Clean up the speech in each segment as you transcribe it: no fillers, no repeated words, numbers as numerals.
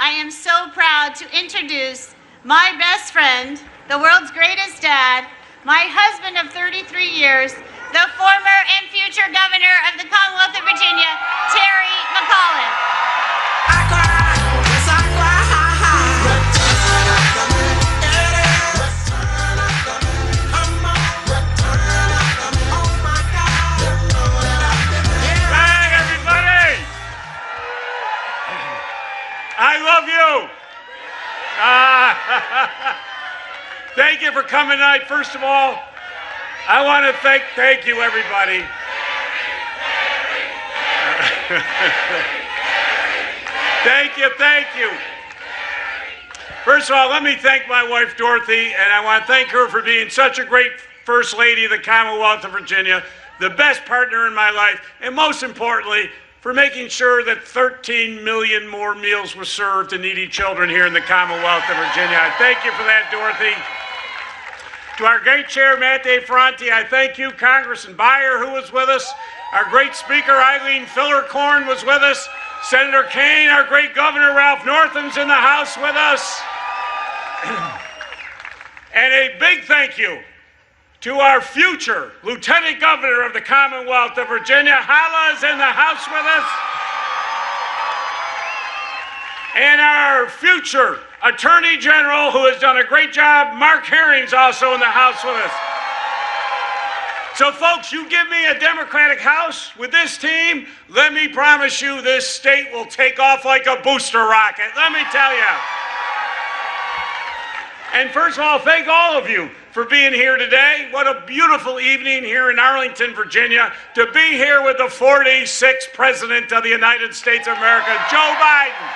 I am so proud to introduce my best friend, the world's greatest dad, my husband of 33 years, the former and future governor of the Commonwealth of Virginia, Terry McAuliffe. I love you. Thank you for coming tonight. First of all, I want to thank you, everybody. Thank you. First of all, let me thank my wife, Dorothy, and I want to thank her for being such a great First Lady of the Commonwealth of Virginia, the best partner in my life, and most importantly, for making sure that 13 million more meals were served to needy children here in the Commonwealth of Virginia. I thank you for that, Dorothy. To our great chair, Matt DeFronte, I thank you. Congressman Beyer, who was with us. Our great speaker, Eileen Fillercorn, was with us. Senator Kane, our great governor, Ralph Northam's in the House with us. And a big thank you to our future Lieutenant Governor of the Commonwealth of Virginia. Hala is in the House with us. And our future Attorney General, who has done a great job, Mark Herring's also in the House with us. So folks, you give me a Democratic House with this team, let me promise you this state will take off like a booster rocket. Let me tell you. And first of all, thank all of you for being here today. What a beautiful evening here in Arlington, Virginia, to be here with the 46th President of the United States of America, Joe Biden.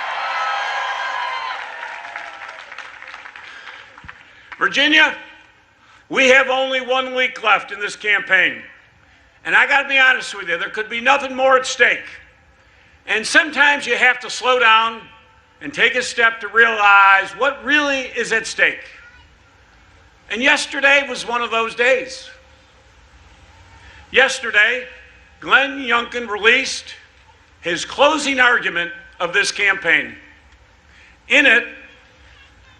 Virginia, we have only 1 week left in this campaign. And I gotta be honest with you, there could be nothing more at stake. And sometimes you have to slow down and take a step to realize what really is at stake. And yesterday was one of those days. Yesterday, Glenn Youngkin released his closing argument of this campaign. In it,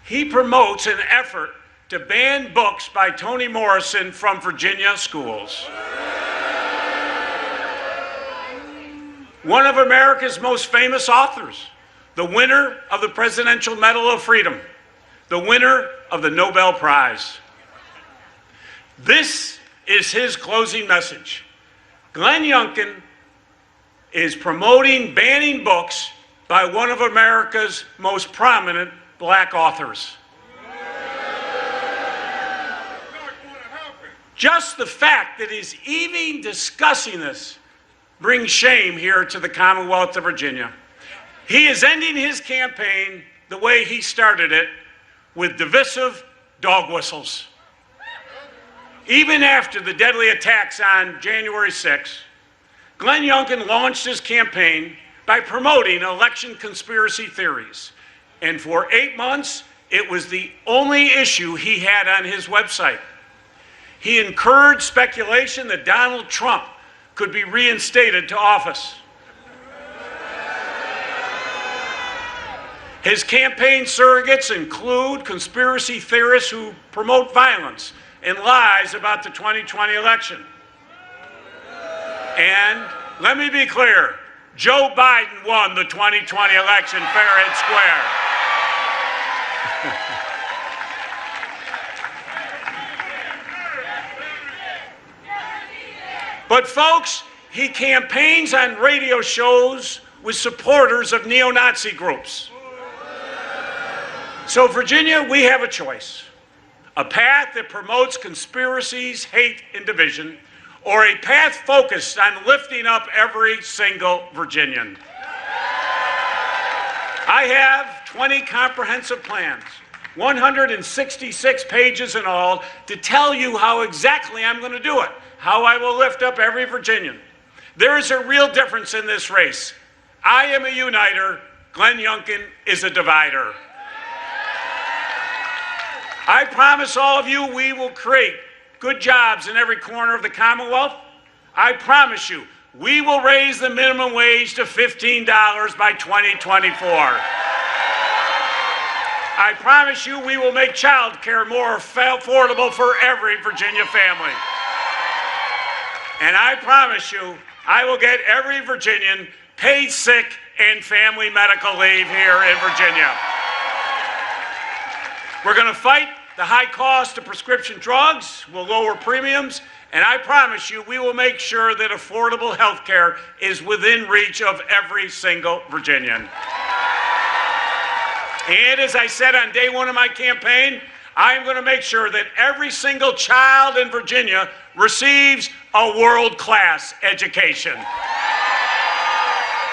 he promotes an effort to ban books by Toni Morrison from Virginia schools. One of America's most famous authors, the winner of the Presidential Medal of Freedom, the winner of the Nobel Prize. This is his closing message. Glenn Youngkin is promoting banning books by one of America's most prominent black authors. Just the fact that he's even discussing this brings shame here to the Commonwealth of Virginia. He is ending his campaign the way he started it, with divisive dog whistles. Even after the deadly attacks on January 6th, Glenn Youngkin launched his campaign by promoting election conspiracy theories. And for 8 months, it was the only issue he had on his website. He encouraged speculation that Donald Trump could be reinstated to office. His campaign surrogates include conspiracy theorists who promote violence and lies about the 2020 election. And let me be clear, Joe Biden won the 2020 election fair and square. But folks, he campaigns on radio shows with supporters of neo-Nazi groups. So Virginia, we have a choice. A path that promotes conspiracies, hate, and division, or a path focused on lifting up every single Virginian. I have 20 comprehensive plans, 166 pages in all, to tell you how exactly I'm going to do it, how I will lift up every Virginian. There is a real difference in this race. I am a uniter. Glenn Youngkin is a divider. I promise all of you we will create good jobs in every corner of the Commonwealth. I promise you we will raise the minimum wage to $15 by 2024. I promise you we will make child care more affordable for every Virginia family. And I promise you I will get every Virginian paid sick and family medical leave here in Virginia. We're going to fight the high cost of prescription drugs. We'll lower premiums. And I promise you, we will make sure that affordable health care is within reach of every single Virginian. And as I said on day one of my campaign, I'm going to make sure that every single child in Virginia receives a world-class education.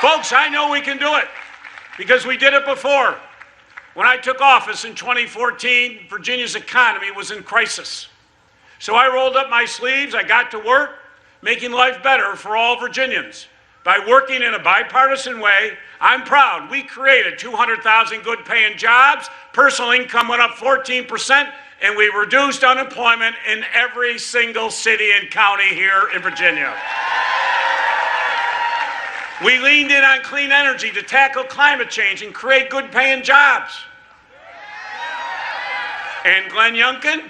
Folks, I know we can do it because we did it before. When I took office in 2014, Virginia's economy was in crisis. So I rolled up my sleeves, I got to work, making life better for all Virginians. By working in a bipartisan way, I'm proud we created 200,000 good-paying jobs, personal income went up 14%, and we reduced unemployment in every single city and county here in Virginia. We leaned in on clean energy to tackle climate change and create good-paying jobs. And Glenn Youngkin,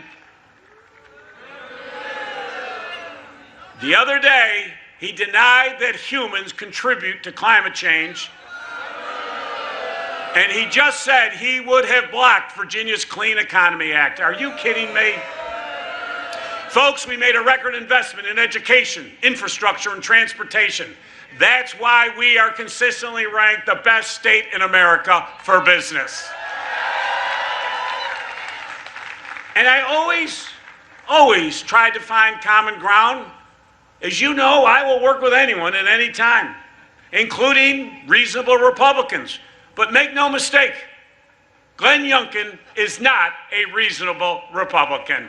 the other day, he denied that humans contribute to climate change, and he just said he would have blocked Virginia's Clean Economy Act. Are you kidding me? Folks, we made a record investment in education, infrastructure, and transportation. That's why we are consistently ranked the best state in America for business. And I always tried to find common ground. As you know, I will work with anyone at any time, including reasonable Republicans. But make no mistake, Glenn Youngkin is not a reasonable Republican.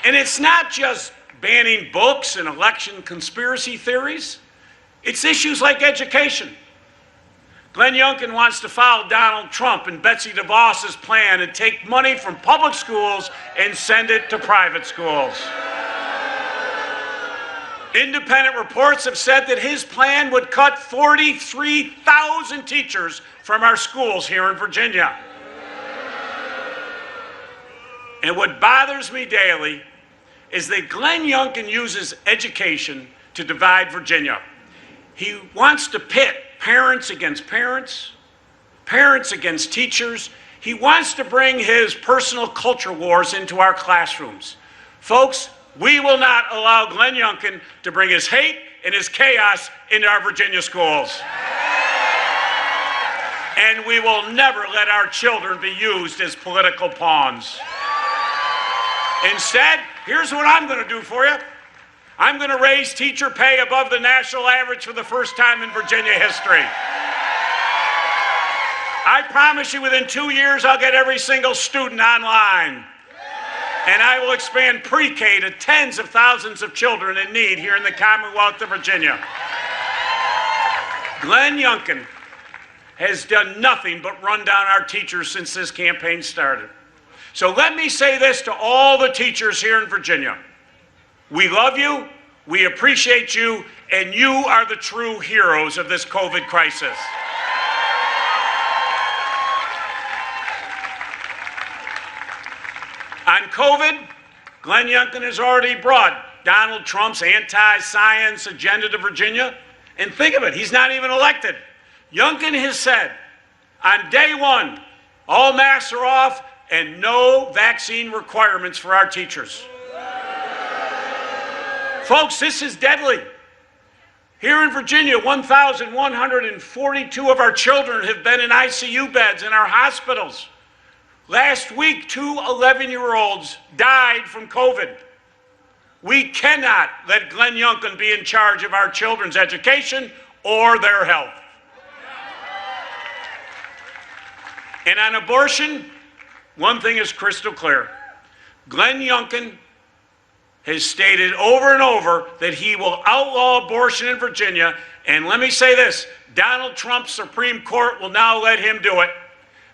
And it's not just banning books and election conspiracy theories. It's issues like education. Glenn Youngkin wants to follow Donald Trump and Betsy DeVos's plan and take money from public schools and send it to private schools. Independent reports have said that his plan would cut 43,000 teachers from our schools here in Virginia. And what bothers me daily is that Glenn Youngkin uses education to divide Virginia. He wants to pit parents against parents, parents against teachers. He wants to bring his personal culture wars into our classrooms. Folks, we will not allow Glenn Youngkin to bring his hate and his chaos into our Virginia schools. And we will never let our children be used as political pawns. Instead, here's what I'm going to do for you. I'm going to raise teacher pay above the national average for the first time in Virginia history. I promise you within 2 years I'll get every single student online. And I will expand pre-K to tens of thousands of children in need here in the Commonwealth of Virginia. Glenn Youngkin has done nothing but run down our teachers since this campaign started. So let me say this to all the teachers here in Virginia. We love you, we appreciate you, and you are the true heroes of this COVID crisis. On COVID, Glenn Youngkin has already brought Donald Trump's anti-science agenda to Virginia. And think of it, he's not even elected. Youngkin has said, on day one, all masks are off and no vaccine requirements for our teachers. Folks, this is deadly. Here in Virginia, 1,142 of our children have been in ICU beds in our hospitals. Last week, 2 11-year-olds died from COVID. We cannot let Glenn Youngkin be in charge of our children's education or their health. And on abortion, one thing is crystal clear. Glenn Youngkin has stated over and over that he will outlaw abortion in Virginia. And let me say this, Donald Trump's Supreme Court will now let him do it.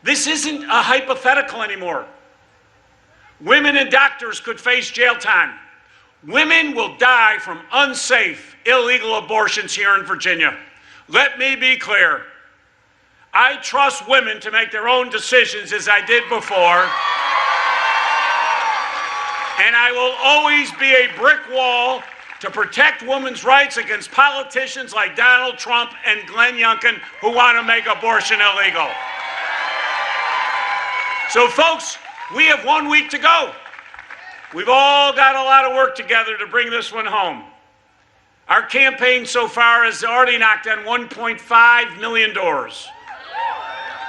This isn't a hypothetical anymore. Women and doctors could face jail time. Women will die from unsafe, illegal abortions here in Virginia. Let me be clear. I trust women to make their own decisions as I did before. And I will always be a brick wall to protect women's rights against politicians like Donald Trump and Glenn Youngkin who want to make abortion illegal. So folks, we have 1 week to go. We've all got a lot of work together to bring this one home. Our campaign so far has already knocked on 1.5 million doors.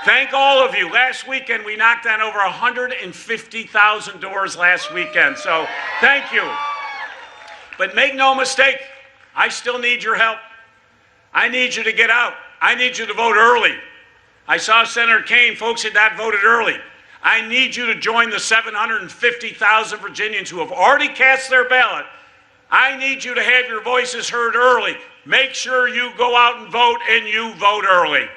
Thank all of you. Last weekend, we knocked on over 150,000 doors last weekend, so thank you. But make no mistake, I still need your help. I need you to get out. I need you to vote early. I saw Senator Kaine, folks had not voted early. I need you to join the 750,000 Virginians who have already cast their ballot. I need you to have your voices heard early. Make sure you go out and vote, and you vote early.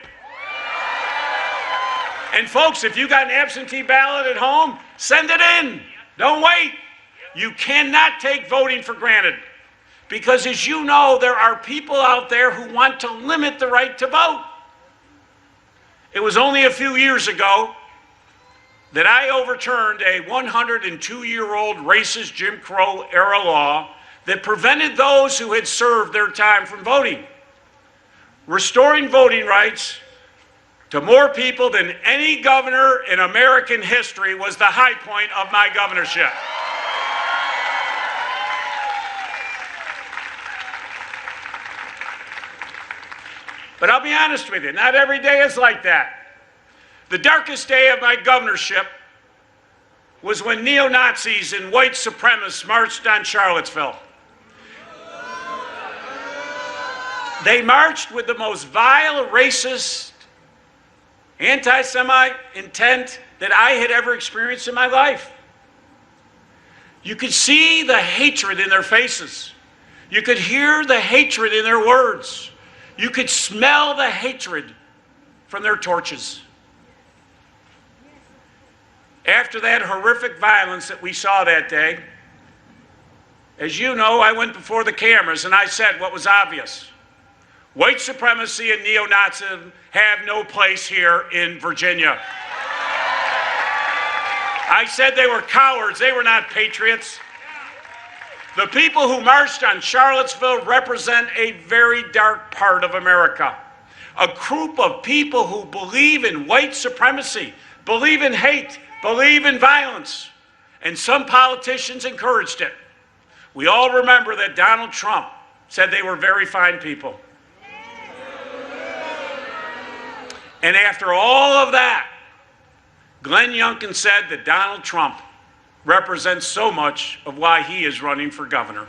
And folks, if you got an absentee ballot at home, send it in. Don't wait. You cannot take voting for granted. Because as you know, there are people out there who want to limit the right to vote. It was only a few years ago that I overturned a 102-year-old racist Jim Crow era law that prevented those who had served their time from voting. Restoring voting rights to more people than any governor in American history was the high point of my governorship. But I'll be honest with you, not every day is like that. The darkest day of my governorship was when neo-Nazis and white supremacists marched on Charlottesville. They marched with the most vile, racist, anti-Semite intent that I had ever experienced in my life. You could see the hatred in their faces. You could hear the hatred in their words. You could smell the hatred from their torches. After that horrific violence that we saw that day, as you know, I went before the cameras and I said what was obvious. White supremacy and neo-Nazism have no place here in Virginia. I said they were cowards, they were not patriots. The people who marched on Charlottesville represent a very dark part of America. A group of people who believe in white supremacy, believe in hate, believe in violence. And some politicians encouraged it. We all remember that Donald Trump said they were very fine people. And after all of that, Glenn Youngkin said that Donald Trump represents so much of why he is running for governor.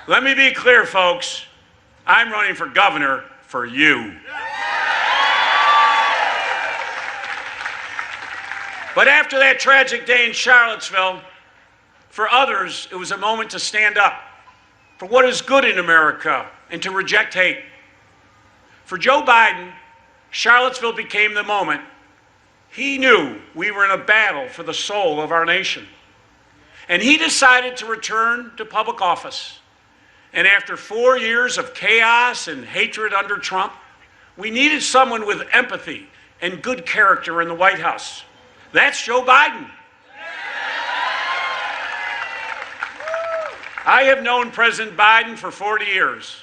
Let me be clear, folks. I'm running for governor for you. But after that tragic day in Charlottesville, for others, it was a moment to stand up for what is good in America and to reject hate. For Joe Biden, Charlottesville became the moment. He knew we were in a battle for the soul of our nation. And he decided to return to public office. And after 4 years of chaos and hatred under Trump, we needed someone with empathy and good character in the White House. That's Joe Biden. I have known President Biden for 40 years,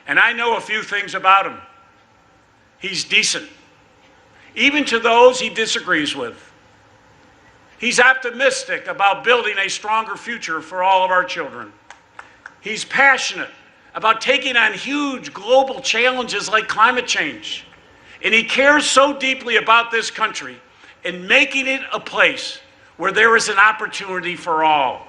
and I know a few things about him. He's decent, even to those he disagrees with. He's optimistic about building a stronger future for all of our children. He's passionate about taking on huge global challenges like climate change. And he cares so deeply about this country and making it a place where there is an opportunity for all.